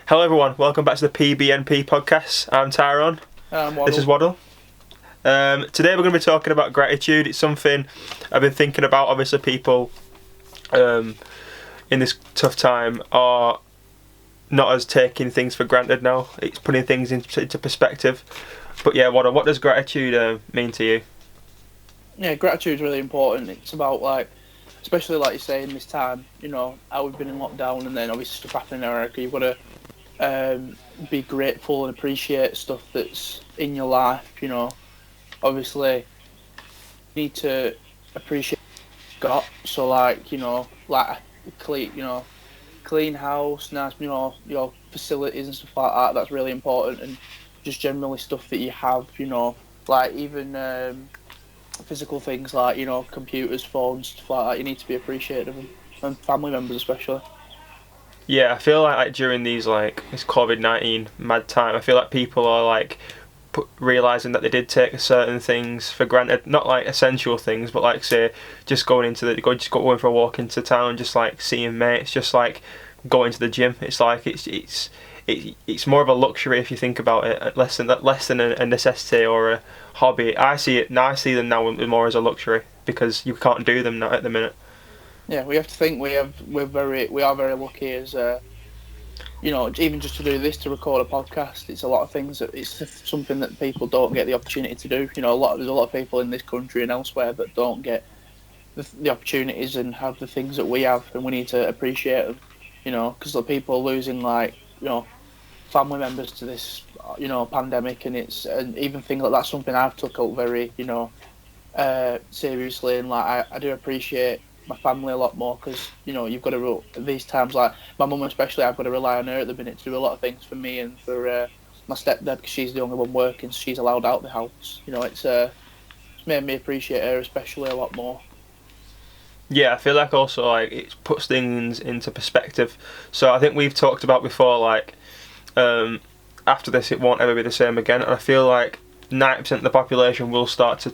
Hello everyone, welcome back to the PBNP podcast. I'm Tyrone. Waddle. This is Waddle. Today we're going to be talking about gratitude. It's something I've been thinking about. Obviously people in this tough time are not as taking things for granted now. It's putting things into perspective. But yeah, Waddle, what does gratitude mean to you? Yeah, gratitude's really important. It's about especially like you say in this time, how we've been in lockdown and then obviously stuff happening in America. You've got to be grateful and appreciate stuff that's in your life. Obviously you need to appreciate what you've got. So like a clean house, nice, your facilities and stuff like that. That's really important, and just generally stuff that you have. Like even physical things like computers, phones, stuff like that. You need to be appreciative of them, and family members especially. Yeah, I feel like during these this COVID-19 mad time, I feel like people are realizing that they did take certain things for granted, not like essential things, but like say just going for a walk into town, just like seeing mates, just like going to the gym. It's like it's more of a luxury if you think about it, less than a necessity or a hobby. I see them now more as a luxury because you can't do them now at the minute. Yeah, we have to think we are very lucky as even just to do this, to record a podcast. It's a lot of things that it's something that people don't get the opportunity to do. There's a lot of people in this country and elsewhere that don't get the opportunities and have the things that we have, and we need to appreciate them. Because the people are losing family members to this pandemic, and even things like that. Something I've took out very seriously, and I do appreciate my family a lot more because you've got to these times, like my mum especially, I've got to rely on her at the minute to do a lot of things for me and for my stepdad, because she's the only one working, so she's allowed out the house. It's made me appreciate her especially a lot more. Yeah, I feel like also it puts things into perspective. So I think we've talked about before after this it won't ever be the same again, and I feel like 90% of the population will start to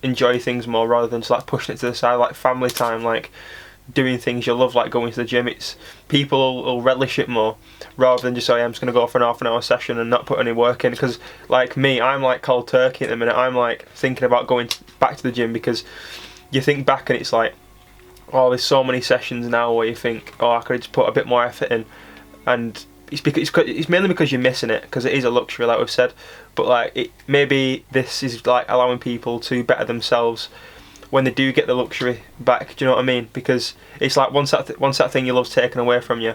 enjoy things more rather than just pushing it to the side, like family time, like doing things you love, like going to the gym. It's people will relish it more rather than just say, I'm just going to go for an half an hour session and not put any work in. Because like me, I'm like cold turkey at the minute. I'm like thinking about going back to the gym because you think back and it's like, oh, there's so many sessions now where you think, oh, I could just put a bit more effort in, and it's mainly because you're missing it, because it is a luxury, like we've said. But maybe this is allowing people to better themselves when they do get the luxury back. Do you know what I mean? Because it's like once that thing you love's taken away from you,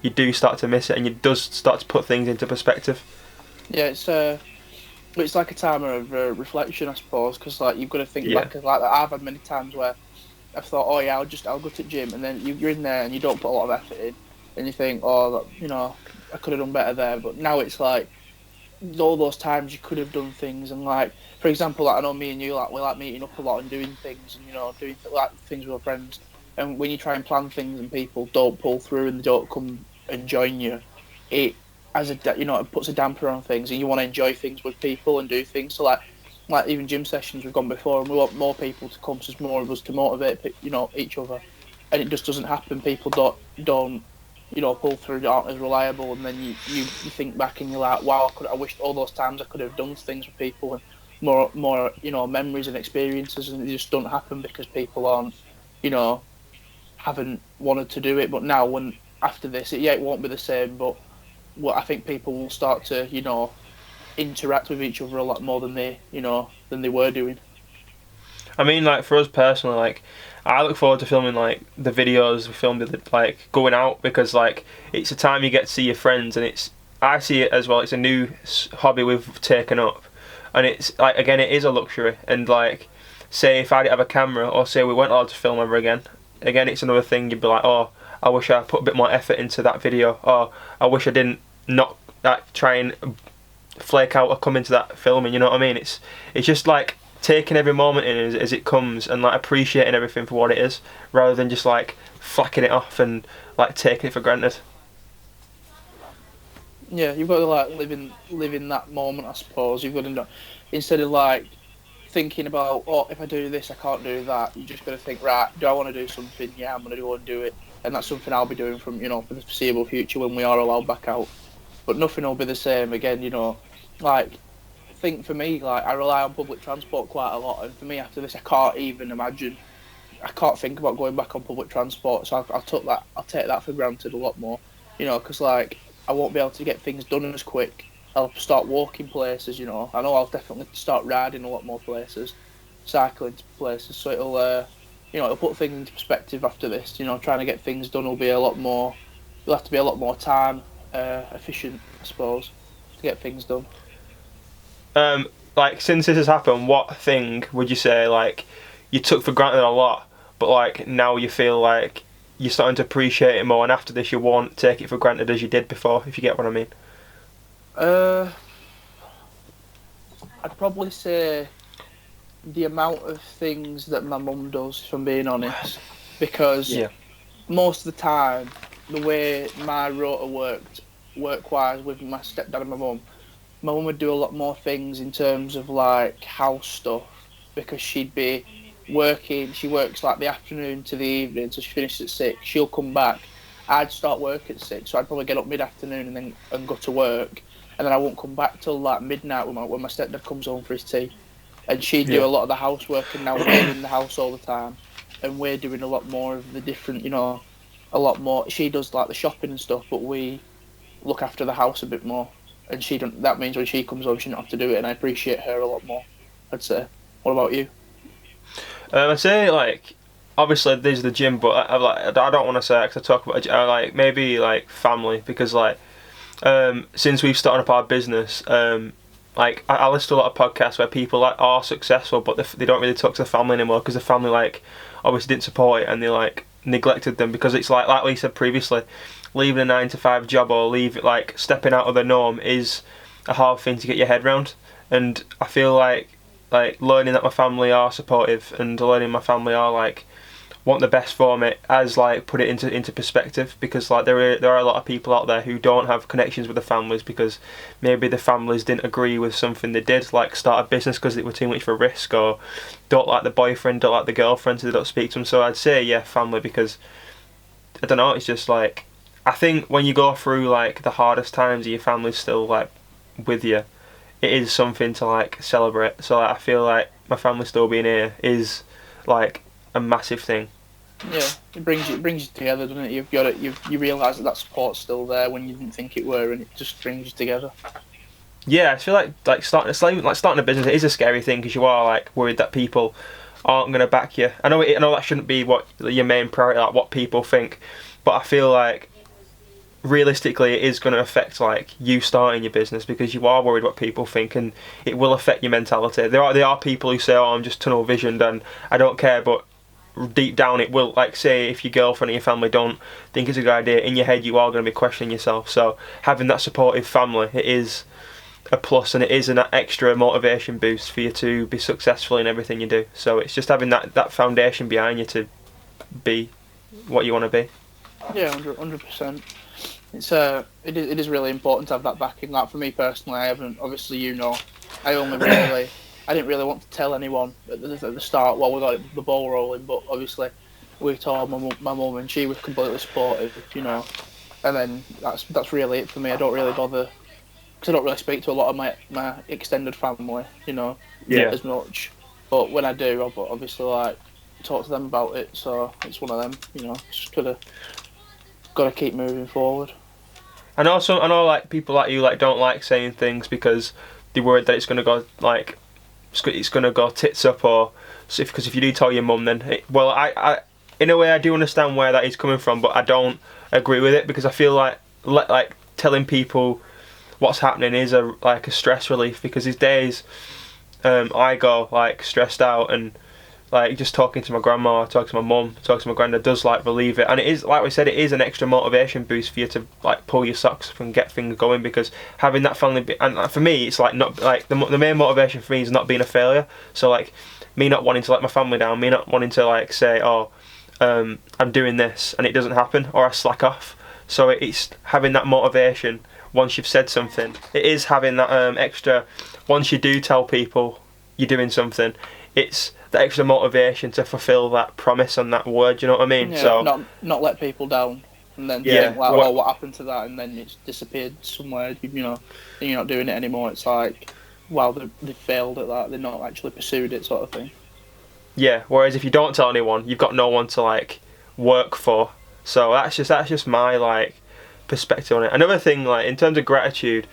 you do start to miss it, and you does start to put things into perspective. Yeah, it's like a time of reflection, I suppose, because you've got to think Yeah. back. Like I've had many times where I've thought, oh yeah, I'll go to the gym, and then you're in there and you don't put a lot of effort in, and you think, oh, I could have done better there. But now it's like all those times you could have done things, and for example, I know me and you we like meeting up a lot and doing things, and doing things with our friends. And when you try and plan things and people don't pull through and they don't come and join you, it it puts a damper on things, and you want to enjoy things with people and do things. So like even gym sessions we've gone before, and we want more people to come, so there's more of us to motivate each other, and it just doesn't happen. People don't pull through, aren't as reliable, and then you think back and you're like, wow, I wish all those times I could have done things with people and more memories and experiences, and they just don't happen because people aren't haven't wanted to do it. But now, when after this, it won't be the same, but I think people will start to interact with each other a lot more than they were doing. I mean, for us personally, I look forward to filming the videos we filmed with going out, because it's a time you get to see your friends, and I see it as well. It's a new hobby we've taken up, and it's again, it is a luxury. And say if I didn't have a camera, or say we weren't allowed to film ever again, it's another thing. You'd be like, oh, I wish I put a bit more effort into that video, or I wish I didn't not try and flake out or come into that filming. You know what I mean? It's just taking every moment in as it comes, and appreciating everything for what it is, rather than just flacking it off and taking it for granted. Yeah, you've got to live in that moment, I suppose. You've got to instead of thinking about, oh, if I do this, I can't do that. You just got to think, right, do I want to do something? Yeah, I'm going to go and do it. And that's something I'll be doing from, for the foreseeable future when we are allowed back out. But nothing will be the same again, Like, I think for me, like, I rely on public transport quite a lot. And for me, after this, I can't think about going back on public transport. So I'll take that for granted a lot more, because, like, I won't be able to get things done as quick. I'll start walking places, I know I'll definitely start riding a lot more places, cycling to places. So it'll put things into perspective after this. Trying to get things done will be a lot more. You'll have to be a lot more time efficient, I suppose, to get things done. Like, since this has happened, what thing would you say, like, you took for granted a lot, but, like, now you feel like you're starting to appreciate it more, and after this you won't take it for granted as you did before, if you get what I mean? I'd probably say the amount of things that my mum does, if I'm being honest, because most of the time, the way my rota worked, work-wise, with my stepdad and my mum would do a lot more things in terms of, like, house stuff, because she'd be working. She works, like, the afternoon to the evening, so she finishes at 6. She'll come back. I'd start work at 6, so I'd probably get up mid-afternoon and go to work. And then I won't come back till, like, midnight when my stepdad comes home for his tea. And she'd do a lot of the housework, and now we're in the house all the time. And we're doing a lot more of the different, a lot more. She does, like, the shopping and stuff, but we look after the house a bit more. And that means when she comes home, she doesn't have to do it, and I appreciate her a lot more, I'd say. What about you? I'd say, like, obviously there's the gym, but I don't want to say it because I talk about like, maybe, like, family, because, like, since we've started up our business, like, I listen to a lot of podcasts where people, like, are successful, but they don't really talk to the family anymore, because the family, like, obviously didn't support it, and they, like, neglected them, because it's like we said previously, leaving a 9-to-5 job or stepping out of the norm is a hard thing to get your head round. And I feel like learning that my family are supportive, and learning my family are, like, want the best for me, as, like, put it into perspective, because, like, there are a lot of people out there who don't have connections with the families because maybe the families didn't agree with something they did, like start a business because it was too much of a risk, or don't like the boyfriend, don't like the girlfriend, so they don't speak to them. So I'd say family, because I don't know, it's just, like, I think when you go through, like, the hardest times and your family's still, like, with you, it is something to, like, celebrate. So, like, I feel like my family still being here is, like, a massive thing. Yeah, it brings you together, doesn't it? You realise that support's still there when you didn't think it were, and it just brings you together. Yeah, I feel like starting a business, it is a scary thing, because you are, like, worried that people aren't going to back you. I know that shouldn't be what your main priority, like, what people think, but I feel like realistically it is going to affect, like, you starting your business, because you are worried what people think, and it will affect your mentality. There are people who say, oh, I'm just tunnel visioned and I don't care, but deep down it will, like, say if your girlfriend or your family don't think it's a good idea, in your head you are going to be questioning yourself. So having that supportive family, it is a plus, and it is an extra motivation boost for you to be successful in everything you do. So it's just having that foundation behind you to be what you want to be. Yeah, 100%. It is really important to have that backing. Like, for me personally, I haven't, obviously, I didn't really want to tell anyone at the start while we got the ball rolling, but obviously we told my mum, and she was completely supportive, And then that's really it for me. I don't really bother, because I don't really speak to a lot of my extended family, as much. But when I do, I'll obviously, like, talk to them about it. So it's one of them, just gotta keep moving forward. And also, I know, like, people like you, like, don't like saying things because they're worried that it's gonna go, like, it's gonna go tits up, or because if you do tell your mum, then I in a way I do understand where that is coming from, but I don't agree with it, because I feel like telling people what's happening is a stress relief, because these days I go, like, stressed out, and, like, just talking to my grandma, talking to my mum, talking to my granddad does, like, relieve it. And it is, like we said, it is an extra motivation boost for you to, like, pull your socks up and get things going, because having that family, and for me it's like, not like the main motivation for me is not being a failure. So, like, me not wanting to let my family down, me not wanting to, like, say, oh, I'm doing this and it doesn't happen, or I slack off. So it's having that motivation once you've said something. It is having that extra, once you do tell people you're doing something, it's the extra motivation to fulfil that promise and that word. You know what I mean? Yeah, So not let people down, and then Yeah, think like, oh, what happened to that? And then it's disappeared somewhere. You know, and you're not doing it anymore. It's like, wow, they failed at that. They're not actually pursued it, sort of thing. yeah. Whereas if you don't tell anyone, you've got no one to like work for. So that's just my like perspective on it. Another thing, like in terms of gratitude,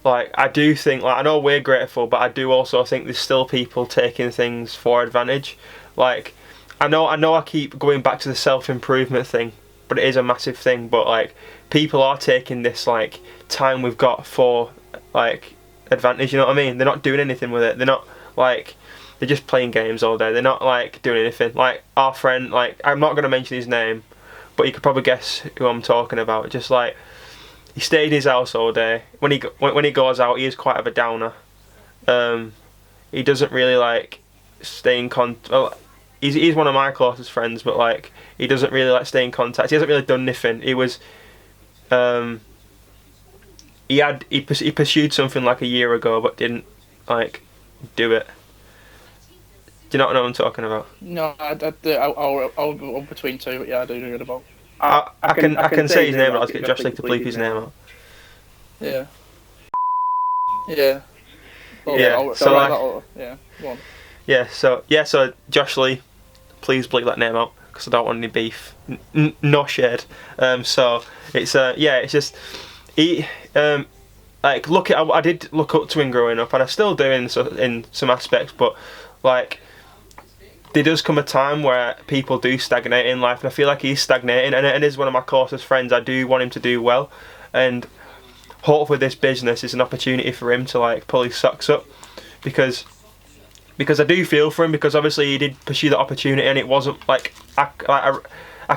like I do think, like I know we're grateful, but I do also think there's still people taking things for advantage. Like I know I keep going back to the self-improvement thing, but it is a massive thing. But like people are taking this like time we've got for like advantage. You know what I mean? They're not doing anything with it. They're not like, they're just playing games all day. They're not like doing anything. Like our friend, like I'm not gonna mention his name, but you could probably guess who I'm talking about. Just like, he stayed in his house all day. When he goes out, he is quite of a downer. He doesn't really like stay in Well, he's one of my closest friends, but like he doesn't really like stay in contact. He hasn't really done anything. He was, he pursued something like a year ago, but didn't like do it. Do you not know what I'm talking about? No, I'll go between two, but yeah, I do know what about. I can say his name, but I'll get Josh Lee to bleep his name out. Yeah. Yeah. Oh, Yeah. So like, yeah. Go on. So Josh Lee, please bleep that name out because I don't want any beef. No shade. So it's it's just he like I did look up to him growing up, and I still do in some aspects, but like there does come a time where people do stagnate in life, and I feel like he's stagnating, and it is one of my closest friends. I do want him to do well, and hopefully this business is an opportunity for him to like pull his socks up, because I do feel for him, because obviously he did pursue the opportunity, and it wasn't like I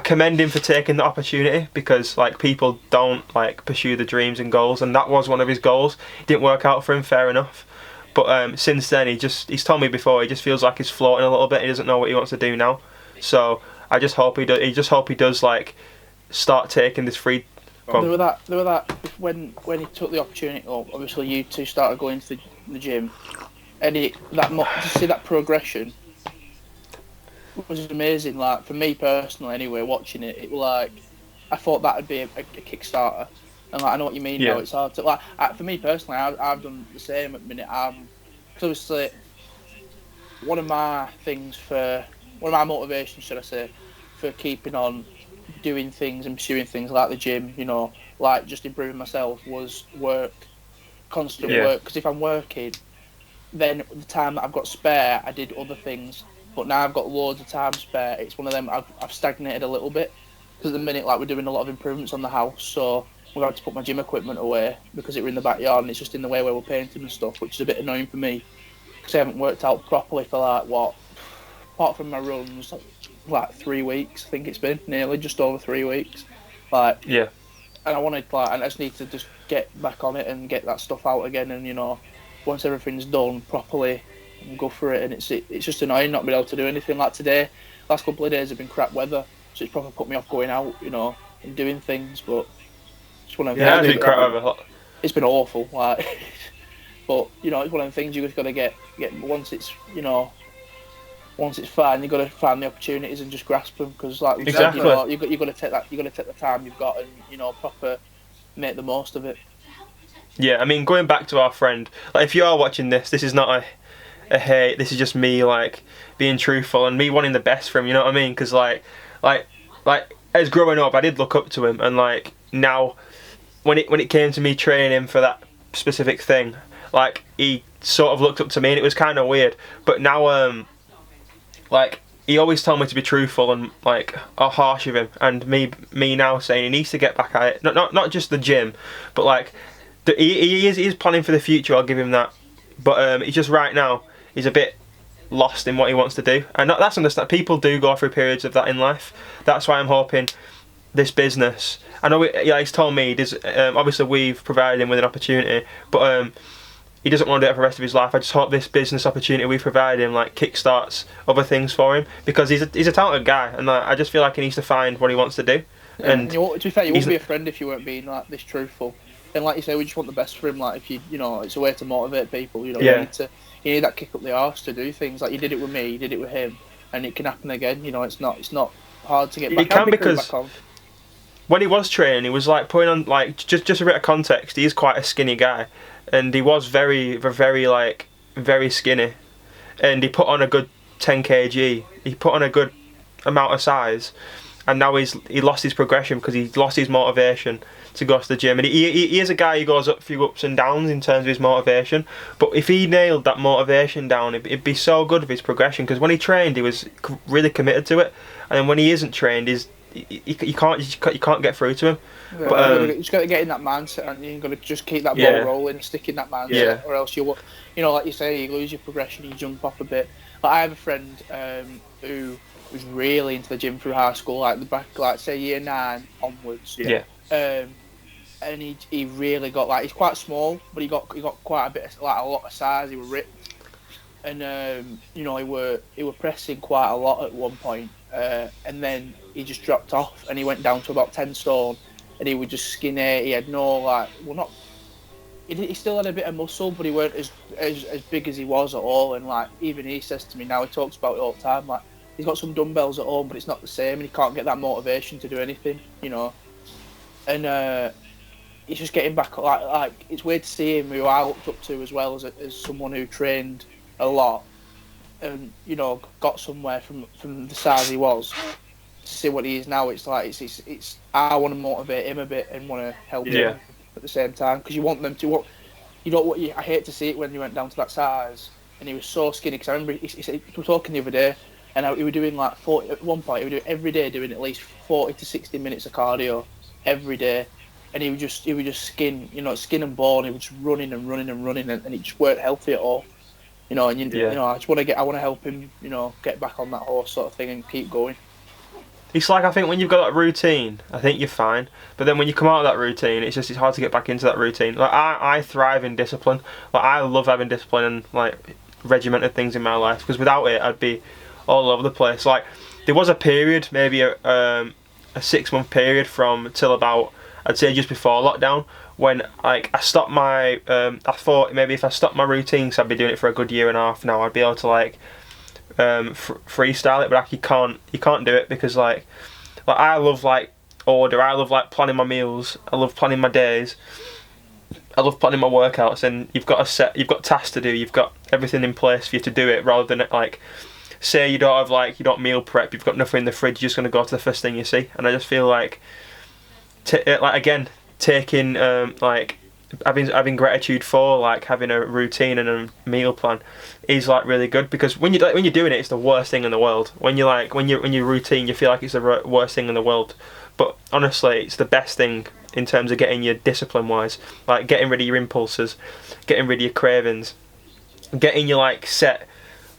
commend him for taking the opportunity, because like people don't like pursue the dreams and goals, and that was one of his goals. It didn't work out for him, fair enough. But since then, he's told me before, he just feels like he's floating a little bit. He doesn't know what he wants to do now. So I just hope he does like start taking this free. There were that when he took the opportunity. Well, obviously you two started going to the gym, and to see that progression was amazing. Like for me personally, anyway, watching it, it was like I thought that would be a Kickstarter. And like, I know what you mean. Yeah. Now it's hard to like. For me personally, I've done the same at the minute. Cause obviously, one of my motivations, should I say, for keeping on doing things and pursuing things like the gym, you know, like just improving myself, was work, constant work. Because if I'm working, then the time that I've got spare, I did other things. But now I've got loads of time spare. It's one of them. I've stagnated a little bit, because at the minute, like we're doing a lot of improvements on the house, so we've had to put my gym equipment away because we're in the backyard and it's just in the way where we're painting and stuff, which is a bit annoying for me because I haven't worked out properly for apart from my runs, like 3 weeks. I think it's been nearly just over 3 weeks. And I wanted and I just need to just get back on it and get that stuff out again, and you know, once everything's done properly, go for it. And it's just annoying not being able to do anything. Like today, last couple of days have been crap weather, so it's probably put me off going out, you know, and doing things, but. It's been awful, like, but you know, it's one of the things you just got to get once it's fine, you got to find the opportunities and just grasp them, because like we said, you know, you got to take the time you've got and you know, proper make the most of it. Yeah, I mean, going back to our friend, like if you are watching this is not a hate. This is just me like being truthful and me wanting the best for him. You know what I mean? Because like as growing up, I did look up to him, and like now. When it came to me training him for that specific thing, like he sort of looked up to me, and it was kind of weird. But now, like he always told me to be truthful and like harsh with him, and me now saying he needs to get back at it. Not just the gym, but like he is planning for the future. I'll give him that. But he's just right now he's a bit lost in what he wants to do, and that's understand. People do go through periods of that in life. That's why I'm hoping this business. I know he's told me obviously we've provided him with an opportunity, but he doesn't want to do it for the rest of his life. I just hope this business opportunity we've provided him like kickstarts other things for him, because he's a talented guy, and like, I just feel like he needs to find what he wants to do. Yeah, and to be fair, you wouldn't be a friend if you weren't being like this truthful. And like you say, we just want the best for him. Like if you know, it's a way to motivate people. You know, you you need that kick up the arse to do things. Like you did it with me, you did it with him, and it can happen again. You know, it's not hard to get back. It can, because when he was training, he was like putting on, like, just a bit of context. He's quite a skinny guy, and he was very skinny, and he put on a good 10 kg. He put on a good amount of size, and now he lost his progression because he lost his motivation to go to the gym. And he is a guy who goes up a few ups and downs in terms of his motivation, but if he nailed that motivation down, it'd be so good of his progression, because when he trained, he was really committed to it, and then when he isn't trained, you can't get through to him. Yeah, but you just got to get in that mindset, and you've got to just keep that ball rolling, stick in that mindset, or else you like you say, you lose your progression, you jump off a bit. Like I have a friend who was really into the gym through high school, like the back, like say year 9 onwards. And he really got, like, he's quite small, but he got quite a bit of, like, a lot of size. He was ripped, and you know, he were pressing quite a lot at one point, and then he just dropped off, and he went down to about 10 stone, and he was just skinny. He had no, like, well, not. He still had a bit of muscle, but he weren't as big as he was at all. And like even he says to me now, he talks about it all the time. Like he's got some dumbbells at home, but it's not the same, and he can't get that motivation to do anything, you know. And he's just getting back. Like it's weird to see him, who I looked up to as well as someone who trained a lot, and you know got somewhere from the size he was. To see what he is now, it's like it's I want to motivate him a bit and want to help him at the same time, because you want them to. I hate to see it when he went down to that size and he was so skinny. Because I remember he was talking the other day, and he was doing like 40 at one point. He was doing every day, doing at least 40 to 60 minutes of cardio every day, and he was just skin and bone. He was just running, and he just weren't healthy at all. You know, and you know, I want to help him, you know, get back on that horse sort of thing and keep going. It's like, I think when you've got that routine, I think you're fine. But then when you come out of that routine, it's hard to get back into that routine. Like I thrive in discipline. Like I love having discipline and like regimented things in my life, because without it, I'd be all over the place. Like there was a period, maybe a 6-month period from till about, I'd say just before lockdown, when like I stopped my I thought maybe if I stopped my routine, because I'd be doing it for a good year and a half now, I'd be able to like freestyle it, but you can't do it, because like I love like order. I love like planning my meals. I love planning my days. I love planning my workouts, and you've got tasks to do. You've got everything in place for you to do it, rather than like say you don't meal prep. You've got nothing in the fridge. You're just gonna go to the first thing you see. And I just feel like taking like having gratitude for like having a routine and a meal plan is like really good, because when you're doing it, it's the worst thing in the world. When you're routine, you feel like it's the worst thing in the world, but honestly it's the best thing in terms of getting your discipline wise, like getting rid of your impulses, getting rid of your cravings, getting your like set,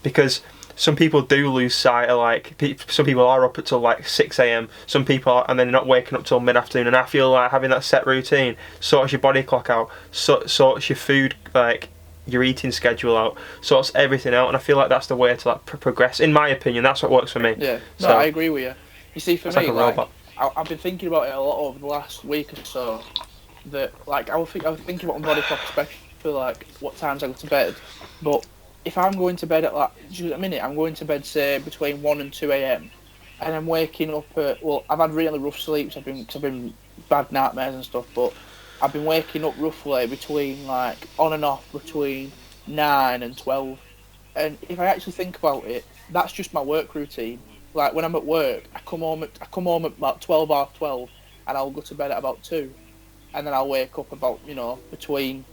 because some people do lose sight of like, some people are up until like 6 a.m, some people are, and then not waking up till mid-afternoon, and I feel like having that set routine sorts your body clock out, sorts your food, like your eating schedule out, sorts everything out, and I feel like that's the way to like progress, in my opinion. That's what works for me. Yeah, no, I agree with you. You see, for me, like I've been thinking about it a lot over the last week or so, that like I was thinking about my body clock, especially for like what times I go to bed, but if I'm going to bed at like, just a minute, I'm going to bed say between 1 and 2 a.m, and I'm waking up at, well, I've had really rough sleeps. I've been bad nightmares and stuff, but I've been waking up roughly between like on and off between 9 and 12. And if I actually think about it, that's just my work routine. Like when I'm at work, I come home at about 12 half 12, and I'll go to bed at about 2, and then I'll wake up about, you know, between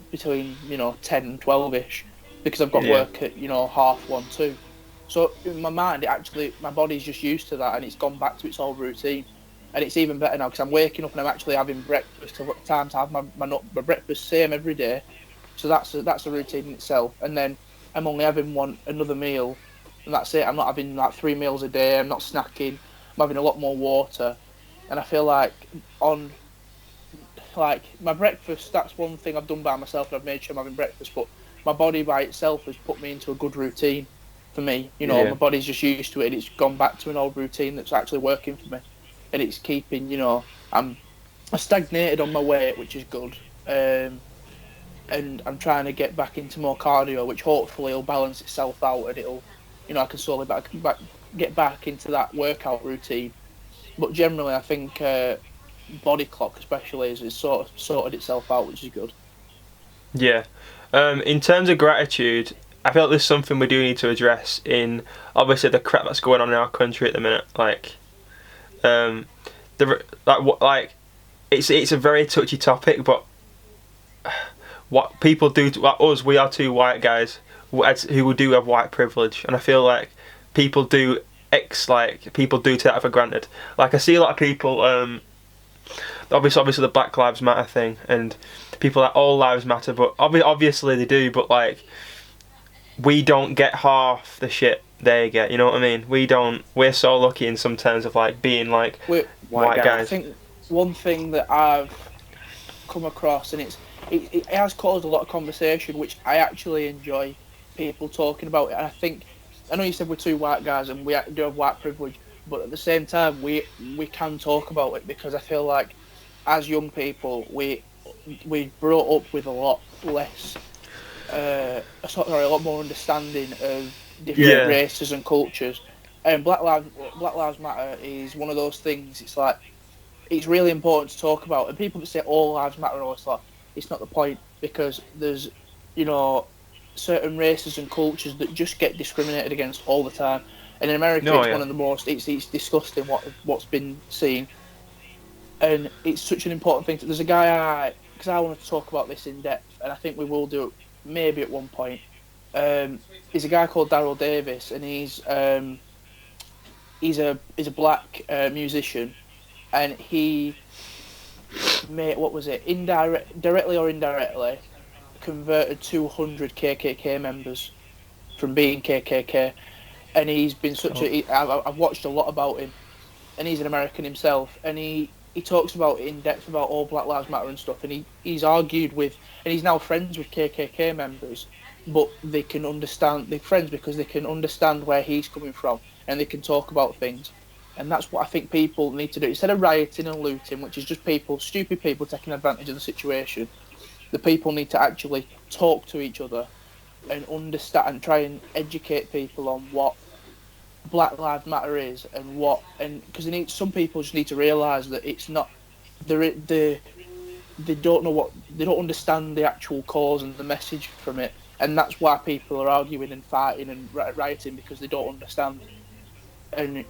you know 10 and 12ish. Because I've got work at, you know, 1:30, 2. So in my mind, my body's just used to that, and it's gone back to its old routine. And it's even better now, because I'm waking up and I'm actually having breakfast. I've got time to have my breakfast same every day. So that's a routine in itself. And then I'm only having another meal, and that's it. I'm not having like 3 meals a day. I'm not snacking. I'm having a lot more water. And I feel like my breakfast, that's one thing I've done by myself, and I've made sure I'm having breakfast, but my body by itself has put me into a good routine for me. You know, my body's just used to it. It's gone back to an old routine that's actually working for me, and it's keeping, you know, I stagnated on my weight, which is good. and I'm trying to get back into more cardio, which hopefully will balance itself out, and it'll, I can slowly get back into that workout routine. But generally, I think body clock, especially, is sort of sorted itself out, which is good. Yeah. In terms of gratitude, I feel like there's something we do need to address in obviously the crap that's going on in our country at the minute. Like, it's a very touchy topic, but what people do to like us, we are two white guys who do have white privilege, and I feel like people do people do take that for granted. Like I see a lot of people, obviously the Black Lives Matter thing, and people like all lives matter, but obviously they do, but like we don't get half the shit they get. You know what I mean? We're so lucky in some terms of like being like white guys. I think one thing that I've come across, and it has caused a lot of conversation, which I actually enjoy people talking about it. And I know you said we're two white guys and we do have white privilege, but at the same time we can talk about it, because I feel like as young people we brought up with a lot less, a lot more understanding of different races and cultures. And Black Lives Matter is one of those things. It's like it's really important to talk about, and people that say all lives matter and all this, like, it's not the point, because there's certain races and cultures that just get discriminated against all the time. And in America, one of the most. It's disgusting what's been seen, and it's such an important thing. There's a guy because I want to talk about this in depth, and I think we will do it maybe at one point. He's a guy called Daryl Davis, and he's a black musician, and he made, what was it, directly or indirectly, converted 200 KKK members from being KKK, and he's been I've watched a lot about him, and he's an American himself, and he talks about it in depth about all Black Lives Matter and stuff, and he's argued with, and he's now friends with KKK members, but they're friends because they can understand where he's coming from, and they can talk about things. And that's what I think people need to do. Instead of rioting and looting, which is just stupid people taking advantage of the situation, the people need to actually talk to each other and understand and try and educate people on what Black Lives Matter is, and because some people just need to realise that it's not, they don't know they don't understand the actual cause and the message from it, and that's why people are arguing and fighting and rioting, because they don't understand. And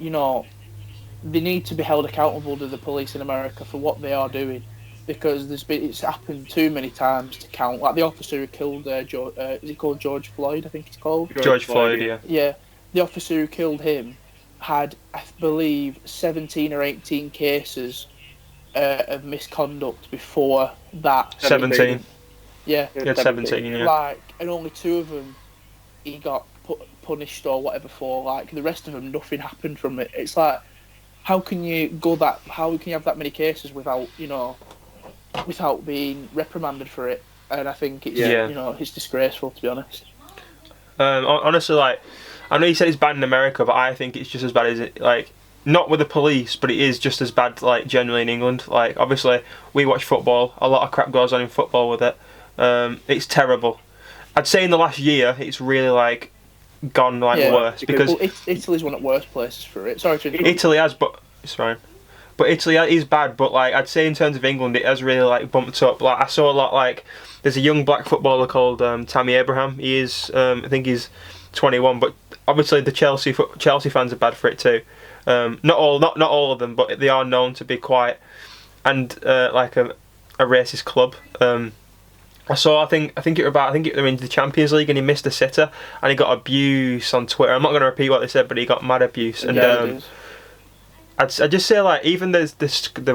they need to be held accountable to the police in America for what they are doing, because it's happened too many times to count. Like the officer who killed is he called George Floyd? I think he's called George Floyd. Yeah. Yeah, the officer who killed him had, I believe, 17 or 18 cases of misconduct before that. 17. Yeah. He had 17. Yeah. And only 2 of them he got punished or whatever for. Like the rest of them, nothing happened from it. It's like, how can you have that many cases without being reprimanded for it? And I think it's it's disgraceful, to be honest. Honestly, like, I know you said it's bad in America, but I think it's just as bad as it, like, not with the police, but it is just as bad, like, generally in England. Like, obviously, we watch football. A lot of crap goes on in football with it. It's terrible. I'd say in the last year, it's really, like, gone, like, worse. Because Italy's one of the worst places for it. Sorry to interrupt. Italy has, but it's fine. But Italy is bad, but, like, I'd say in terms of England, it has really, like, bumped up. Like, I saw a lot, like, there's a young black footballer called Tammy Abraham. He is, I think he's 21, but obviously the Chelsea fans are bad for it too. Not all of them, but they are known to be quite like a racist club. I think they were in the Champions League and he missed a sitter and he got abuse on Twitter. I'm not going to repeat what they said, but he got mad abuse. And I'd just say, like, even there's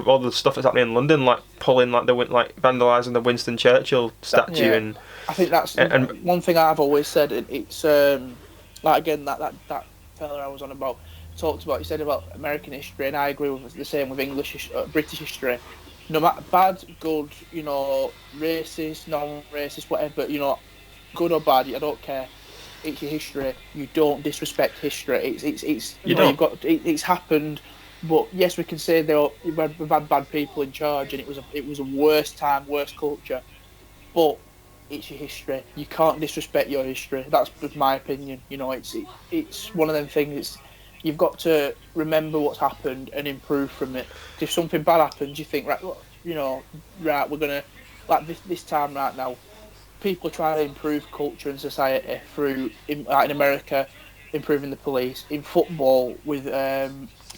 all the stuff that's happening in London, like pulling, like vandalising the Winston Churchill statue, and I think that's one thing I've always said. It's like, again, that fella I was on about talked about. He said about American history, and I agree with the same with British history. No matter bad, good, racist, non-racist, whatever, good or bad, I don't care. It's your history. You don't disrespect history. It's happened. But yes, we can say we've had bad people in charge, and it was a worse time, worse culture. But it's your history. You can't disrespect your history. That's my opinion. You know, it's one of them things. You've got to remember what's happened and improve from it. If something bad happens, you think, right, well, you know, right, we're gonna like this time right now. People are trying to improve culture and society through, like in America, improving the police. In football, with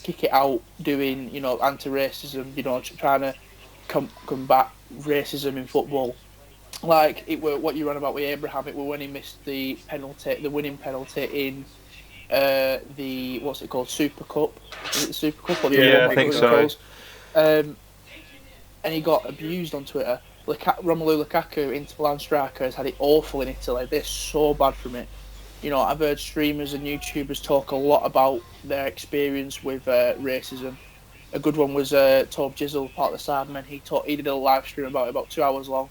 kick it out, doing, you know, anti-racism. You know, trying to combat racism in football. Like it were what you ran about with Abraham. It were when he missed the penalty, the winning penalty in the what's it called, Super Cup? Is it the Super Cup or the yeah, I think so. And he got abused on Twitter. Romelu Lukaku, Inter Milan striker, has had it awful in Italy. They're so bad from it. You know, I've heard streamers and YouTubers talk a lot about their experience with racism. A good one was Tob Jizzle, part of the Sidemen. He did a live stream about 2 hours long,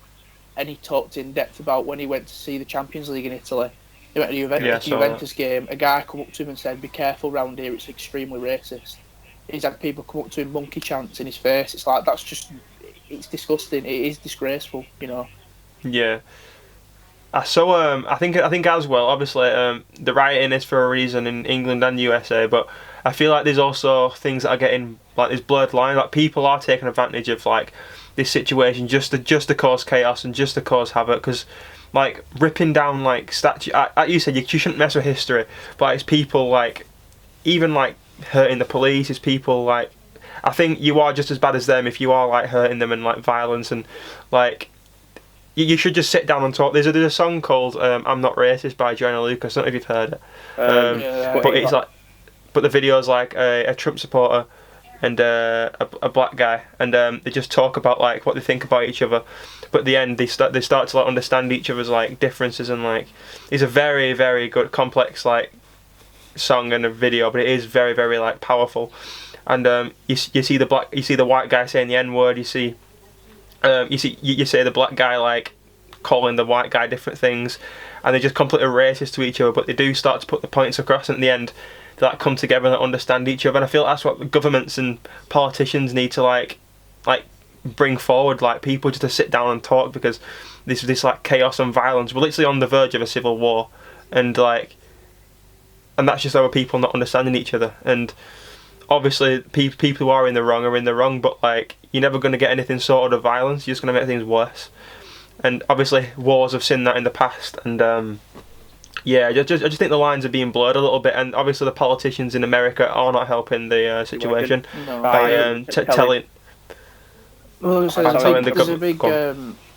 and he talked in depth about when he went to see the Champions League in Italy. He went to the Juventus game. A guy come up to him and said, "Be careful round here, it's extremely racist." He's had people come up to him, monkey chants in his face. It's like, it's disgusting. It is disgraceful, you know. Yeah. So I think as well, obviously the rioting is for a reason in England and USA, but I feel like there's also things that are getting, like, this blurred line, like people are taking advantage of like this situation just to cause chaos and just to cause havoc, because like ripping down like statue, like you said, you shouldn't mess with history, but it's people like even like hurting the police, it's people like, I think you are just as bad as them if you are like hurting them and like violence, and like you should just sit down and talk. There's a song called "I'm Not Racist" by Joanna Lucas. I don't know if you've heard it, but it's like, but the video's like a Trump supporter and a black guy, and they just talk about like what they think about each other. But at the end, they start to like understand each other's like differences, and like it's a very, very good complex like song and a video, but it is very, very like powerful. And you see the white guy saying the N-word. You say the black guy like calling the white guy different things, and they're just completely racist to each other. But they do start to put the points across, and at the end, they like come together and understand each other. And I feel that's what the governments and politicians need to like bring forward, like people just to sit down and talk, because this like chaos and violence. We're literally on the verge of a civil war, and that's just our people not understanding each other. And obviously, people who are in the wrong, but like you're never going to get anything sorted of violence. You're just going to make things worse. And obviously, wars have seen that in the past. And yeah, I just think the lines are being blurred a little bit. And obviously, the politicians in America are not helping the situation by telling. Well, there's a big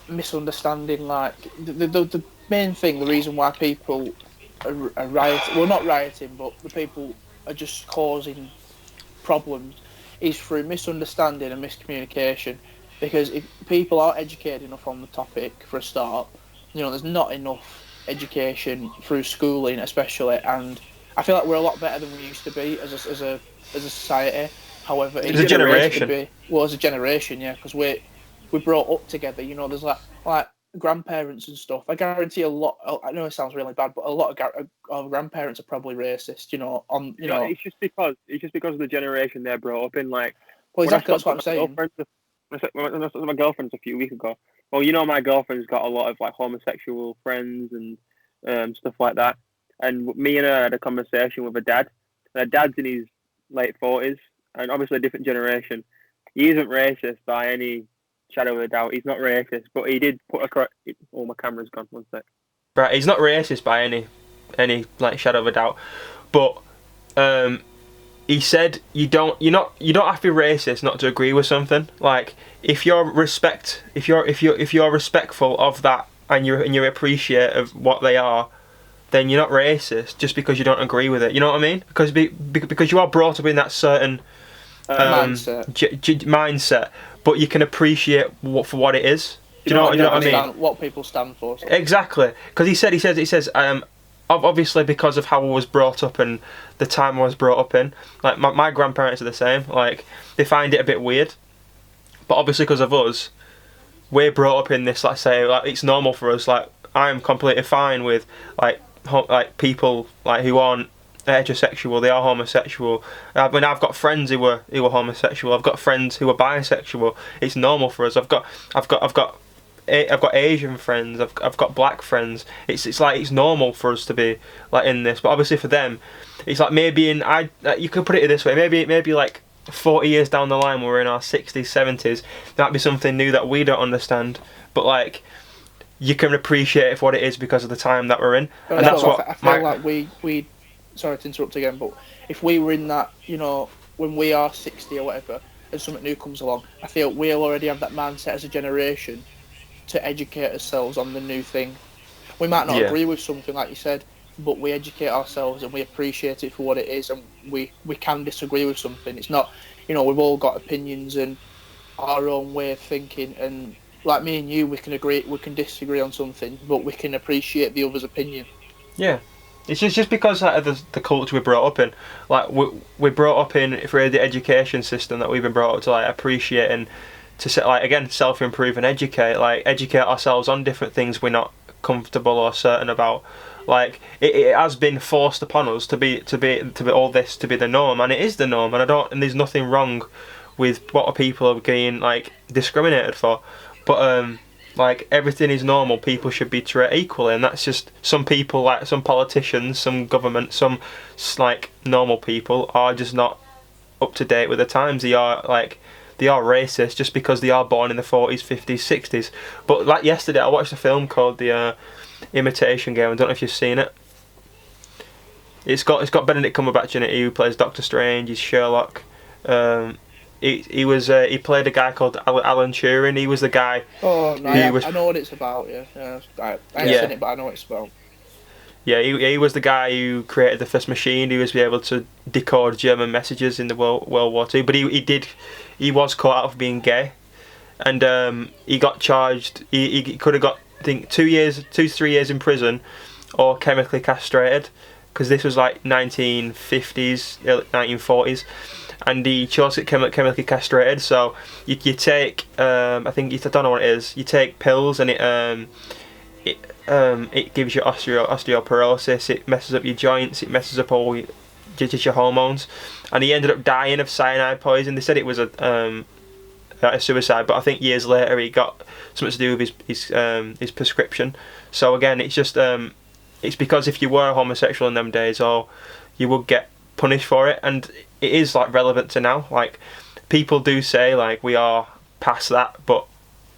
misunderstanding. Like the main thing, the reason why people are rioting, well, not rioting, but the people are just causing problems, is through misunderstanding and miscommunication. Because if people aren't educated enough on the topic, for a start, you know, there's not enough education through schooling, especially, and I feel like we're a lot better than we used to be as a society. However, as a generation, as a generation, yeah, because we brought up together. You know, there's like grandparents and stuff. I guarantee a lot. I know it sounds really bad, but a lot of grandparents are probably racist. You know, it's just because of the generation they're brought up in. Like, well, exactly, that's what I'm saying. My girlfriend's a few weeks ago. Well, you know, my girlfriend's got a lot of like homosexual friends and stuff like that. And me and her had a conversation with her dad. And her dad's in his late 40s, and obviously a different generation. He isn't racist by any shadow of a doubt. He's not racist, but he did put oh, my camera's gone. One sec. Right, he's not racist by any like shadow of a doubt, but he said you don't have to be racist not to agree with something. Like if you're respectful of that and you appreciate of what they are, then you're not racist just because you don't agree with it. You know what I mean? Because you are brought up in that certain mindset, but you can appreciate for what it is. Do you know what I mean? What people stand for. So. Exactly, because he says obviously because of how I was brought up and the time I was brought up in, like my grandparents are the same. Like they find it a bit weird, but obviously because of us, we're brought up in this. Let's say like it's normal for us. Like I'm completely fine with like people like who aren't heterosexual, they are homosexual. I've got friends who are homosexual. I've got friends who are bisexual. It's normal for us. I've got I've got Asian friends. I've got black friends. It's like it's normal for us to be like in this, but obviously for them, it's like maybe you could put it this way. Maybe like 40 years down the line, when we're in our 60s, 70s, that might be something new that we don't understand. But like, you can appreciate it for what it is because of the time that we're in, and that's what I feel like we. Sorry to interrupt again, but if we were in that, when we are 60 or whatever, and something new comes along, I feel we'll already have that mindset as a generation to educate ourselves on the new thing. We might not agree with something, like you said, but we educate ourselves and we appreciate it for what it is, and we can disagree with something. It's not, we've all got opinions and our own way of thinking, and like me and you, we can disagree on something, but we can appreciate the other's opinion. Yeah. It's just because like, of the culture we're brought up in. Like we're brought up in through the education system that we've been brought up to like appreciate and to like again self-improve and educate ourselves on different things we're not comfortable or certain about. Like it has been forced upon us to be all this to be the norm, and it is the norm, and there's nothing wrong with what people are being like discriminated for, but like everything is normal. People should be treated equally, and that's just some people, like some politicians, some government, some like normal people are just not up to date with the times. They are racist just because they are born in the 40s, 50s, 60s. But like yesterday, I watched a film called The Imitation Game. I don't know if you've seen it. It's got Benedict Cumberbatch in it, who plays Doctor Strange. He's Sherlock. He played a guy called Alan Turing. He was the guy. Oh no! I know what it's about. Yeah, I haven't seen it, but I know what it's about. Yeah, he was the guy who created the first machine. He was able to decode German messages in the World War II. But he was caught out for being gay, and he got charged. He could have got, I think, 2 to 3 years in prison, or chemically castrated, because this was like 1950s, 1940s. And he chose to get chemically castrated. So you take, I don't know what it is. You take pills, and it gives you osteoporosis. It messes up your joints. It messes up all your hormones. And he ended up dying of cyanide poison. They said it was a suicide, but I think years later he got something to do with his prescription. So again, it's just it's because if you were homosexual in them days, or you would get punished for it, and it is like relevant to now. Like people do say like we are past that, but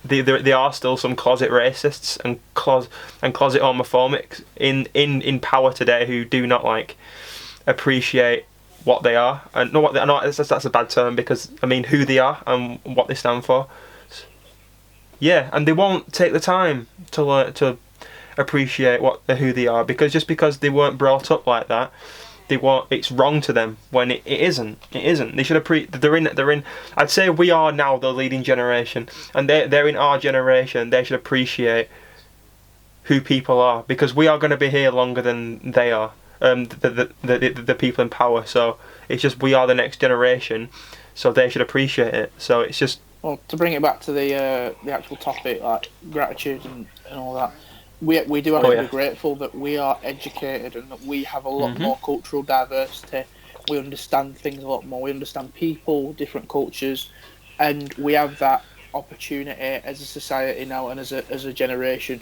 there are still some closet racists and closet homophobics in power today who do not like appreciate what they are, and that's a bad term, because I mean who they are and what they stand for. Yeah, and they won't take the time to learn to appreciate who they are, because they weren't brought up like that. It's wrong to them when it isn't. It isn't. They should they're in. I'd say we are now the leading generation, and they're in our generation. They should appreciate who people are, because we are going to be here longer than they are. The people in power. So it's just we are the next generation, so they should appreciate it. So it's just. Well, to bring it back to the actual topic, like gratitude and all that. We do have to be grateful that we are educated and that we have a lot more cultural diversity. We understand things a lot more. We understand people, different cultures, and we have that opportunity as a society now and as a generation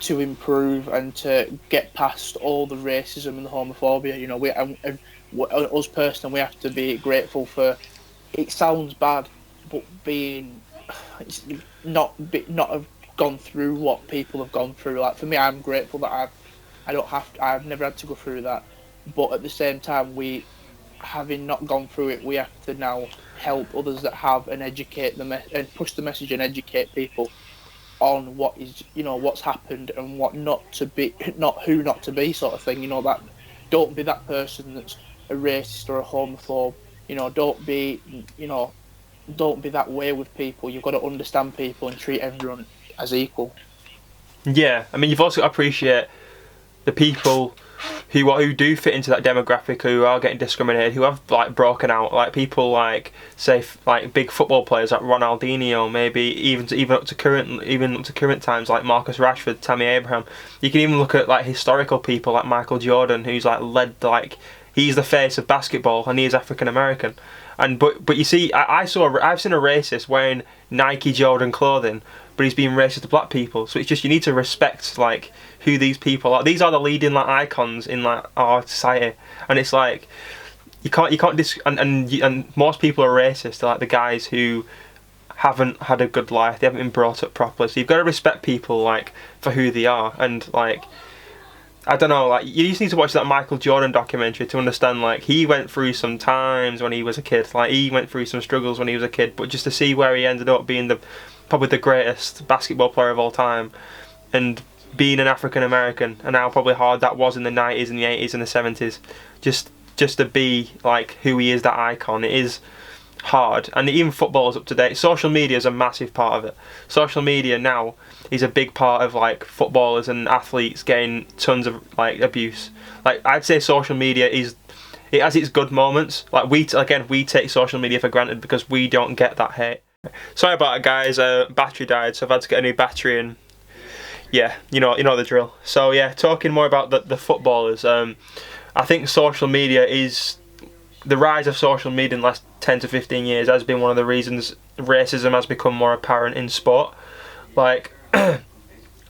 to improve and to get past all the racism and the homophobia. Us personally, we have to be grateful for. It sounds bad, but not have gone through what people have gone through. Like for me, I'm grateful that I've never had to go through that. But at the same time, having not gone through it, we have to now help others that have and educate them and push the message and educate people on what is, what's happened and what not to be, who not to be, sort of thing. That don't be that person that's a racist or a homophobe. Don't be that way with people. You've got to understand people and treat everyone as equal. Yeah, I mean, you've also got to appreciate the people who do fit into that demographic, who are getting discriminated, who have like broken out, like people like say like big football players like Ronaldinho, maybe even up to current times like Marcus Rashford, Tammy Abraham. You can even look at like historical people like Michael Jordan, who's like led, like he's the face of basketball and he is African American, And but you see, I've seen a racist wearing Nike Jordan clothing, but he's being racist to black people. So it's just, you need to respect like who these people are. These are the leading like icons in like our society, and it's like you can't and most people are racist to like the guys who haven't had a good life. They haven't been brought up properly. So you've got to respect people like for who they are. And like, I don't know, like you just need to watch that Michael Jordan documentary to understand like he went through some times when he was a kid. Like he went through some struggles when he was a kid, but just to see where he ended up being probably the greatest basketball player of all time, and being an African American, and how probably hard that was in the 90s and the 80s and the 70s, just to be like who he is, that icon. It is hard, and even football is up to date. Social media is a massive part of it. Social media now is a big part of like footballers and athletes getting tons of like abuse. Like I'd say social media it has its good moments. Like we take social media for granted because we don't get that hate. Sorry about it, guys. Battery died, so I've had to get a new battery, and yeah, you know the drill. So yeah, talking more about the footballers. I think social media is the rise of social media in the last 10 to 15 years has been one of the reasons racism has become more apparent in sport. Like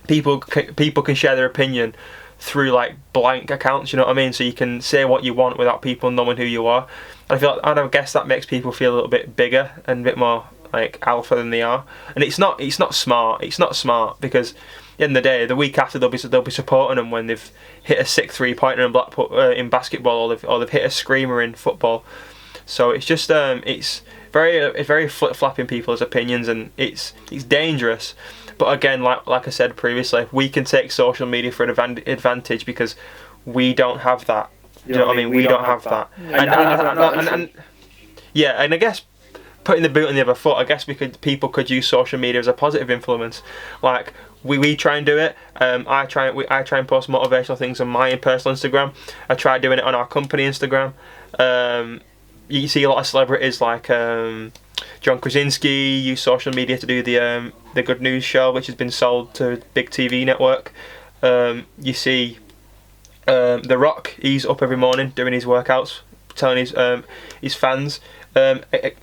people can share their opinion through like blank accounts, you know what I mean? So you can say what you want without people knowing who you are. And I guess that makes people feel a little bit bigger and a bit more like alpha than they are. And it's not smart. It's not smart, because at the end of the day, the week after they'll be supporting them when they've hit a sick 3-pointer in basketball, or they've hit a screamer in football. So it's just it's very flip-flopping people's opinions, and it's dangerous. But again, like I said previously, we can take social media for an advantage because we don't have that. You know what I mean? We don't have that. And I guess putting the boot on the other foot, I guess people could use social media as a positive influence. Like we try and do it. I try and post motivational things on my personal Instagram. I try doing it on our company Instagram. You see a lot of celebrities like John Krasinski use social media to do the Good News show, which has been sold to a big TV network. You see The Rock, he's up every morning doing his workouts, telling his fans.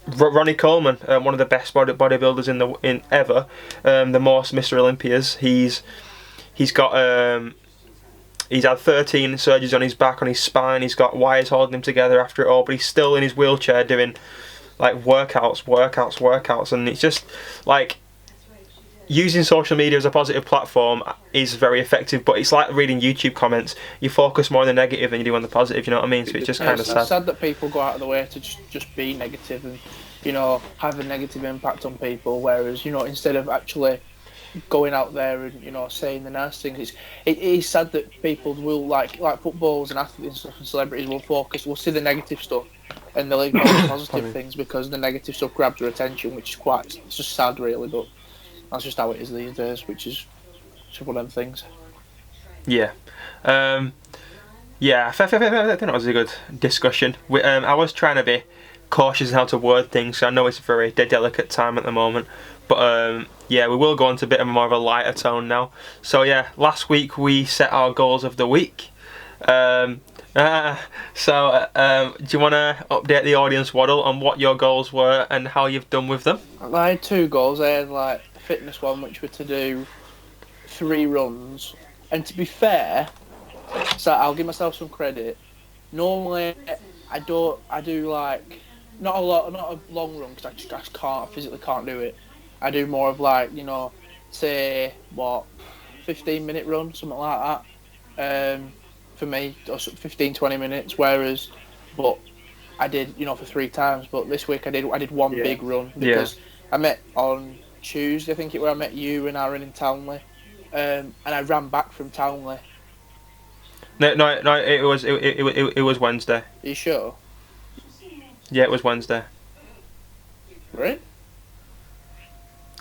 Ronnie Coleman, one of the best bodybuilders in ever, the most Mr. Olympias. He's had 13 surgeries on his back, on his spine. He's got wires holding him together after it all, but he's still in his wheelchair doing like workouts, and it's just like using social media as a positive platform is very effective, but it's like reading YouTube comments. You focus more on the negative than you do on the positive, you know what I mean? So it's just kind of sad. It's sad that people go out of the way to just be negative and, you know, have a negative impact on people, whereas, you know, instead of actually going out there and, you know, saying the nice things, it is sad that people will, like footballers and athletes and stuff and celebrities will see the negative stuff and they'll ignore the positive things because the negative stuff grabs their attention, which is it's just sad really, but that's just how it is these days, which is one of them things. Yeah. I think that was a good discussion. I was trying to be cautious in how to word things, so I know it's a very delicate time at the moment. But we will go on to a bit more of a lighter tone now. So yeah, last week we set our goals of the week. Do you want to update the audience, Waddle, on what your goals were and how you've done with them? I had 2 goals. I had like a fitness one, which were to do 3 runs. And to be fair, so I'll give myself some credit. Normally, I do like not a long run because I just can't, physically can't do it. I do more of like, you know, say 15-minute run, something like that. For me, or 15-20 minutes. But I did, you know, for 3 times. But this week I did one big run because I met on Tuesday, I think I met you and Aaron in Townley, and I ran back from Townley. No, it was Wednesday. Are you sure? Yeah, it was Wednesday. Right?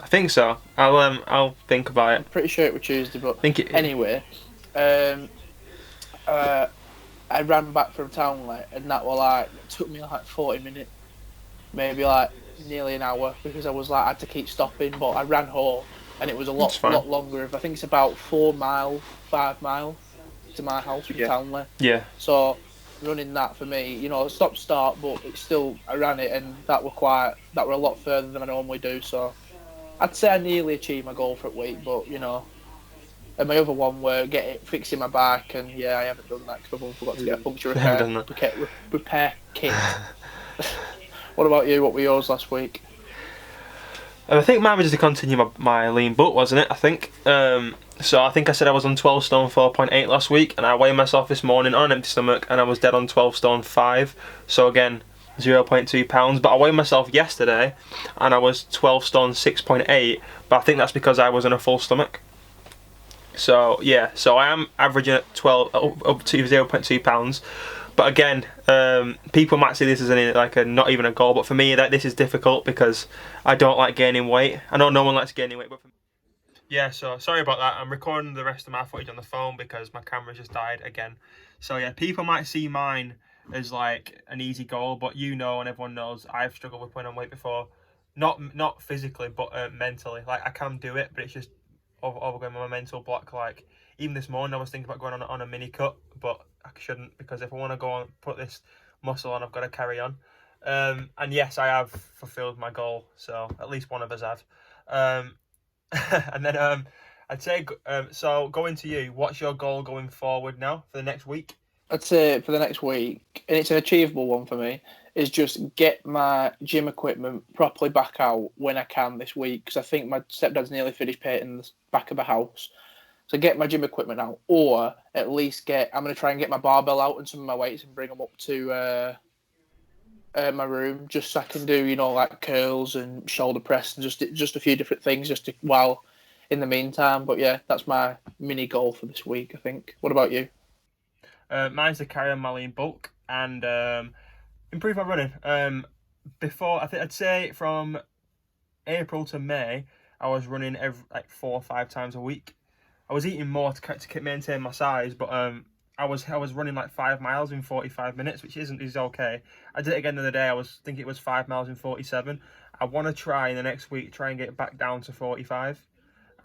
I think so. I'll think about it. I'm pretty sure it was Tuesday, but anyway, I ran back from Townley, and that it took me like 40 minutes, maybe like nearly an hour, because I had to keep stopping. But I ran home, and it was a lot longer. I think it's about 5 miles to my house from Townley. Yeah. So running that for me. You know, stop start, but it's still I ran it, and that were a lot further than I normally do. So I'd say I nearly achieved my goal for the week, but you know. And my other one were fixing my bike, and yeah, I haven't done that because I forgot to get a puncture repair kit. What about you? What were yours last week? I think mine was just to continue my lean butt, wasn't it? I think. So I think I said I was on 12 stone 4.8 last week, and I weighed myself this morning on an empty stomach, and I was dead on 12 stone 5. So again, 0.2 pounds. But I weighed myself yesterday, and I was 12 stone 6.8. But I think that's because I was in a full stomach. So yeah, so I am averaging at 12 up to 0.2 pounds. But again, people might see this as not even a goal, but for me, this is difficult because I don't like gaining weight. I know no one likes gaining weight, but yeah. So sorry about that. I'm recording the rest of my footage on the phone because my camera just died again. So yeah, people might see mine as like an easy goal, but you know, and everyone knows, I've struggled with putting on weight before. Not physically, but mentally. Like I can do it, but it's just overgoing my mental block. Like even this morning, I was thinking about going on a mini cut, but I shouldn't, because if I want to go on put this muscle on, I've got to carry on. And yes, I have fulfilled my goal, so at least one of us have. And then I'd say so going to you, what's your goal going forward now for the next week? I'd say for the next week, and it's an achievable one for me, is just get my gym equipment properly back out when I can this week, because I think my stepdad's nearly finished painting the back of the house. So get my gym equipment out, or at least I'm going to try and get my barbell out and some of my weights and bring them up to my room, just so I can do, you know, like curls and shoulder press and just a few different things while in the meantime. But yeah, that's my mini goal for this week, I think. What about you? Mine's to carry on my lean bulk and improve my running. Before, I think I'd say from April to May, I was running every 4 or 5 times a week. I was eating more to maintain my size, but I was running like 5 miles in 45 minutes, which is okay. I did it again the other day. I think it was 5 miles in 47. I want to try in the next week, try and get back down to 45,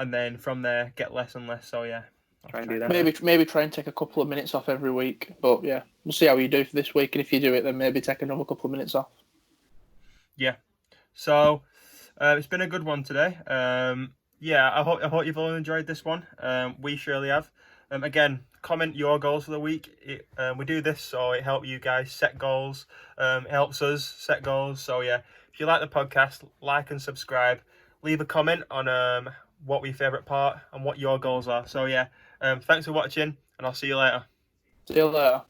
and then from there get less and less. So yeah, try and do that. Maybe try and take a couple of minutes off every week. But yeah, we'll see how you do for this week, and if you do it, then maybe take another couple of minutes off. Yeah. So it's been a good one today. Yeah, I hope you've all enjoyed this one. We surely have. Again, comment your goals for the week. We do this so it helps you guys set goals. It helps us set goals. So yeah, if you like the podcast, like and subscribe. Leave a comment on what your favourite part and what your goals are. So yeah, thanks for watching, and I'll see you later. See you later.